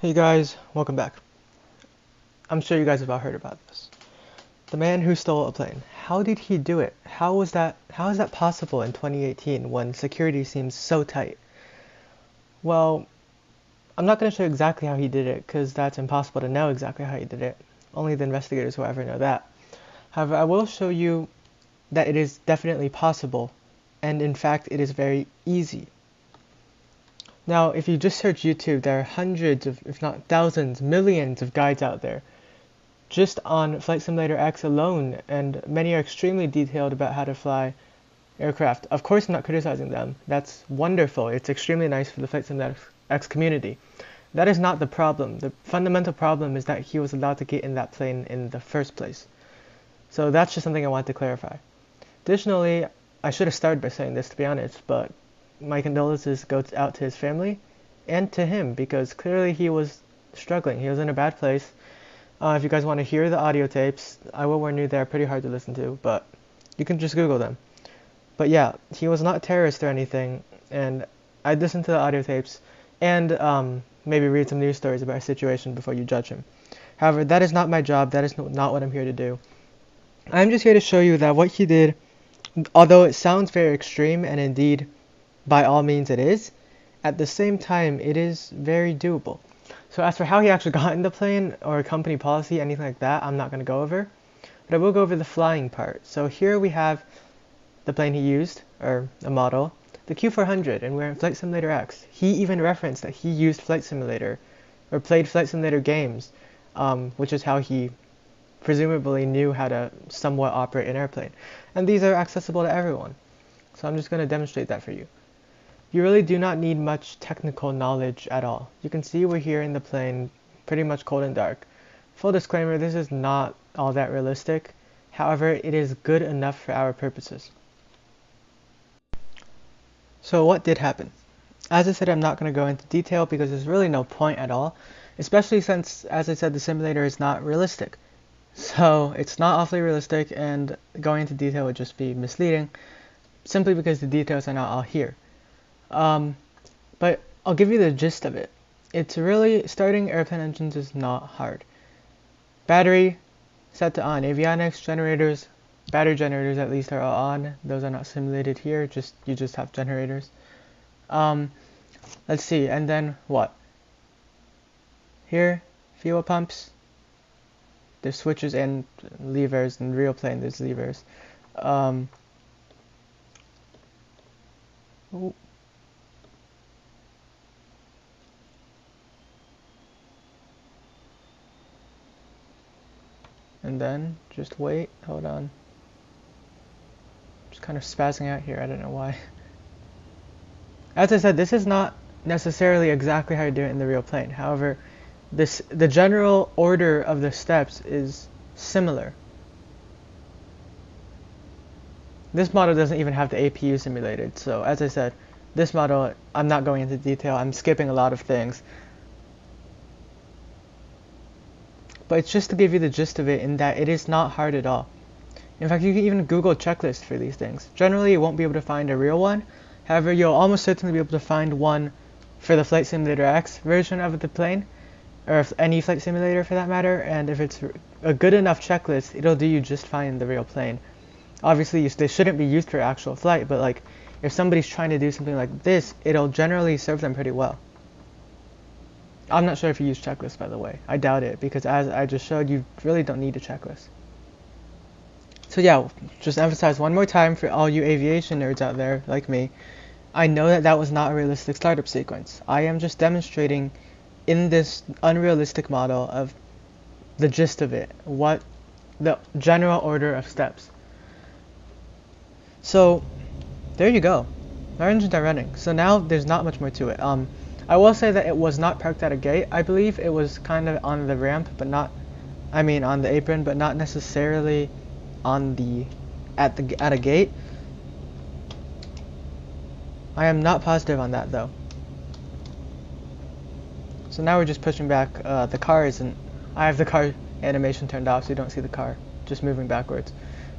Hey guys, welcome back. I'm sure you guys have all heard about this. The man who stole a plane. How did he do it? How is that possible in 2018 when security seems so tight? Well, I'm not going to show you exactly how he did it because that's impossible to know exactly how he did it. Only the investigators will ever know that. However, I will show you that it is definitely possible, and in fact it is very easy. Now, if you just search YouTube, there are hundreds of, if not thousands, millions of guides out there just on Flight Simulator X alone, and many are extremely detailed about how to fly aircraft. Of course, I'm not criticizing them. That's wonderful. It's extremely nice for the Flight Simulator X community. That is not the problem. The fundamental problem is that he was allowed to get in that plane in the first place. So that's just something I want to clarify. Additionally, I should have started by saying this, to be honest, but my condolences go out to his family and to him, because clearly he was struggling. He was in a bad place. If you guys want to hear the audio tapes, I will warn you they're pretty hard to listen to, but you can just Google them. But yeah, he was not a terrorist or anything, and I'd listen to the audio tapes and maybe read some news stories about his situation before you judge him. However, that is not my job. That is not what I'm here to do. I'm just here to show you that what he did, although it sounds very extreme, and indeed by all means it is, at the same time it is very doable. So as for how he actually got in the plane or company policy, anything like that, I'm not going to go over, but I will go over the flying part. So here we have the plane he used, or a model, the Q400, and we're in Flight Simulator X. He even referenced that he used Flight Simulator, or played Flight Simulator games, which is how he presumably knew how to somewhat operate an airplane. And these are accessible to everyone. So I'm just going to demonstrate that for you. You really do not need much technical knowledge at all. You can see we're here in the plane, pretty much cold and dark. Full disclaimer, this is not all that realistic. However, it is good enough for our purposes. So what did happen? As I said, I'm not going to go into detail because there's really no point at all, especially since, as I said, the simulator is not realistic. So it's not awfully realistic, and going into detail would just be misleading, simply because the details are not all here. But I'll give you the gist of it. It's really, starting airplane engines is not hard. Battery set to on. Avionics, generators, battery generators at least are all on. Those are not simulated here, you just have generators. Let's see, and then what? Here, fuel pumps. There's switches and levers. In real plane there's levers. Ooh. And then, just wait, hold on. Just kind of spazzing out here, I don't know why. As I said, this is not necessarily exactly how you do it in the real plane. However, the general order of the steps is similar. This model doesn't even have the APU simulated, so as I said, this model, I'm not going into detail, I'm skipping a lot of things. But it's just to give you the gist of it, in that it is not hard at all. In fact, you can even Google checklists for these things. Generally, you won't be able to find a real one. However, you'll almost certainly be able to find one for the Flight Simulator X version of the plane, or any flight simulator for that matter, and if it's a good enough checklist, it'll do you just fine in the real plane. Obviously, they shouldn't be used for actual flight, but like, if somebody's trying to do something like this, it'll generally serve them pretty well. I'm not sure if you use checklists, by the way. I doubt it, because as I just showed, you really don't need a checklist. So yeah, just emphasize one more time for all you aviation nerds out there, like me, I know that that was not a realistic startup sequence. I am just demonstrating in this unrealistic model of the gist of it, what the general order of steps. So there you go. Our engines are running. So now there's not much more to it. I will say that it was not parked at a gate. I believe it was kind of on the ramp, but not, I mean on the apron, but not necessarily on the at a gate. I am not positive on that though. So now we're just pushing back the cars, and I have the car animation turned off so you don't see the car just moving backwards.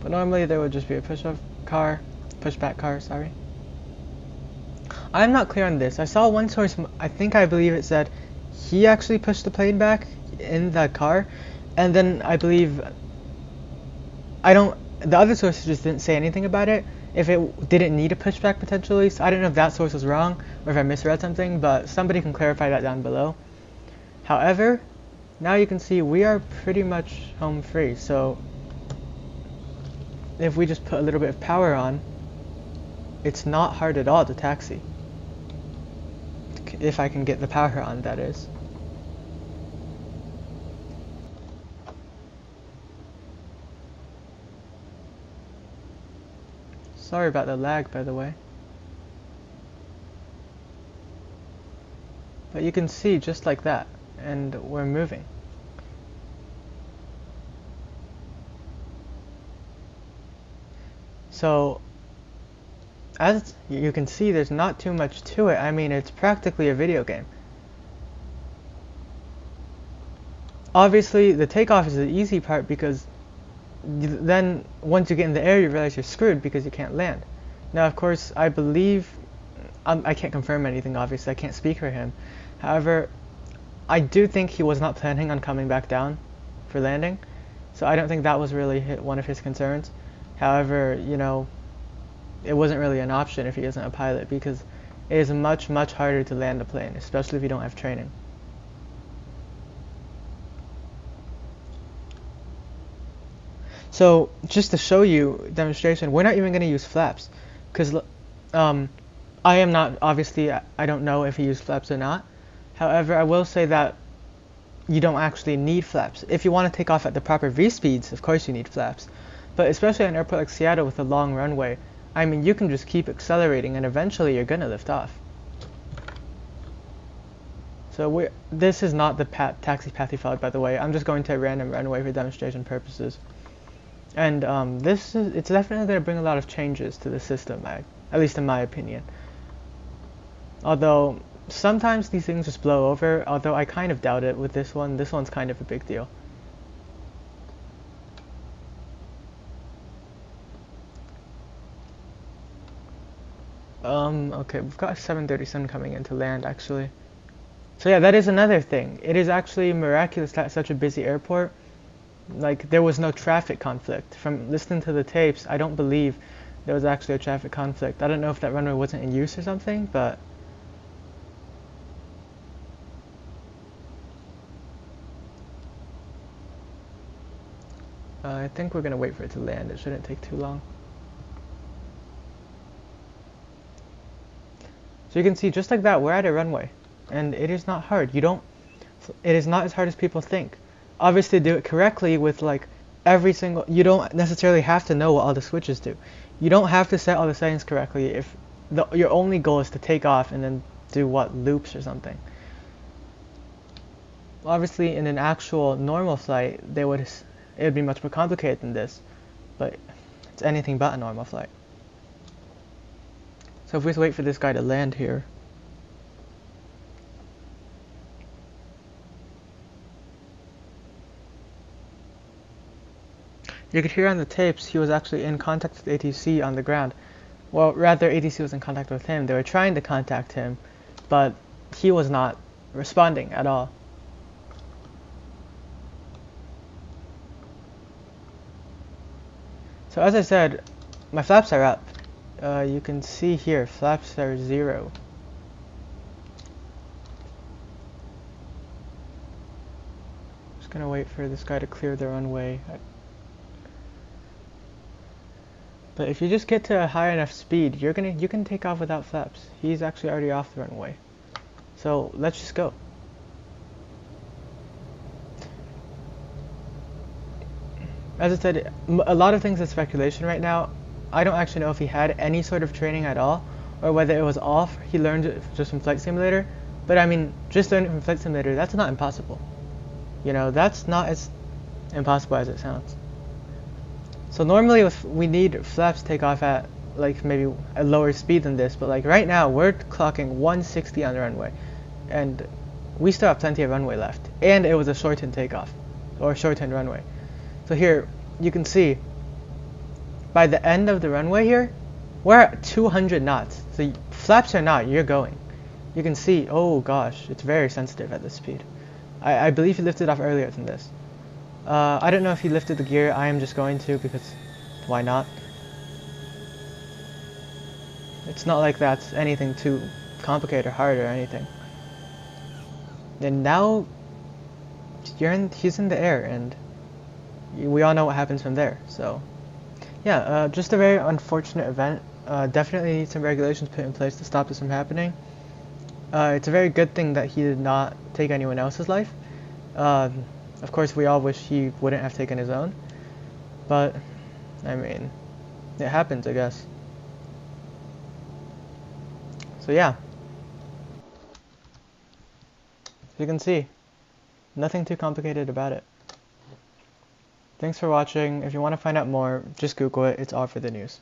But normally there would just be a push-back car, sorry. I'm not clear on this. I saw one source, I believe it said he actually pushed the plane back in that car, and then I believe the other sources just didn't say anything about it, if it didn't need a pushback potentially, so I don't know if that source was wrong or if I misread something, but somebody can clarify that down below. However, now you can see we are pretty much home free, so if we just put a little bit of power on, it's not hard at all to taxi. If I can get the power on, that is. Sorry about the lag, by the way. But you can see just like that, and we're moving. So, as you can see, there's not too much to it. I mean, it's practically a video game. Obviously, the takeoff is the easy part because then once you get in the air, you realize you're screwed because you can't land. Now, of course, I believe, I can't confirm anything, obviously, I can't speak for him. However, I do think he was not planning on coming back down for landing, so I don't think that was really one of his concerns. However, you know, it wasn't really an option if he isn't a pilot, because it is much, much harder to land a plane, especially if you don't have training. So, just to show you demonstration, we're not even going to use flaps, because I am not, obviously, I don't know if he used flaps or not. However, I will say that you don't actually need flaps. If you want to take off at the proper V speeds, of course you need flaps. But especially at an airport like Seattle with a long runway, I mean, you can just keep accelerating and eventually you're going to lift off. So this is not the taxi path he followed, by the way. I'm just going to a random runway for demonstration purposes. And it's definitely going to bring a lot of changes to the system, at least in my opinion. Although sometimes these things just blow over, although I kind of doubt it with this one. This one's kind of a big deal. Okay, we've got a 737 coming in to land, actually. So yeah, that is another thing. It is actually miraculous that such a busy airport, like, there was no traffic conflict. From listening to the tapes, I don't believe there was actually a traffic conflict. I don't know if that runway wasn't in use or something, but I think we're going to wait for it to land. It shouldn't take too long. So you can see, just like that, we're at a runway. And it is not hard. It is not as hard as people think. Obviously, do it correctly with, like, every single, you don't necessarily have to know what all the switches do. You don't have to set all the settings correctly if your only goal is to take off and then do loops or something. Obviously, in an actual normal flight, it would be much more complicated than this, but it's anything but a normal flight. So if we just wait for this guy to land here. You could hear on the tapes he was actually in contact with ATC on the ground. Well, rather, ATC was in contact with him. They were trying to contact him, but he was not responding at all. So as I said, my flaps are up. You can see here, flaps are 0. Just gonna wait for this guy to clear the runway. But if you just get to a high enough speed, you can take off without flaps. He's actually already off the runway. So let's just go. As I said, a lot of things are speculation right now. I don't actually know if he had any sort of training at all, or whether it was all he learned it just from Flight Simulator. But I mean, just learning it from Flight Simulator, that's not impossible. You know, that's not as impossible as it sounds. So normally we need flaps to take off at, like, maybe a lower speed than this, but like right now we're clocking 160 on the runway, and we still have plenty of runway left, and it was a shortened takeoff, or shortened runway. So here you can see, by the end of the runway here, we're at 200 knots. So flaps or not, you're going. you can see, oh gosh, it's very sensitive at this speed. I believe he lifted off earlier than this. I don't know if he lifted the gear. I am just going to, because why not? It's not like that's anything too complicated or hard or anything. And now he's in the air, and we all know what happens from there. So yeah, just a very unfortunate event. Definitely need some regulations put in place to stop this from happening. It's a very good thing that he did not take anyone else's life. Of course, we all wish he wouldn't have taken his own, but I mean, it happens, I guess. So yeah, as you can see, nothing too complicated about it. Thanks for watching. If you want to find out more, just Google it. It's all for the news.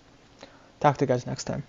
Talk to you guys next time.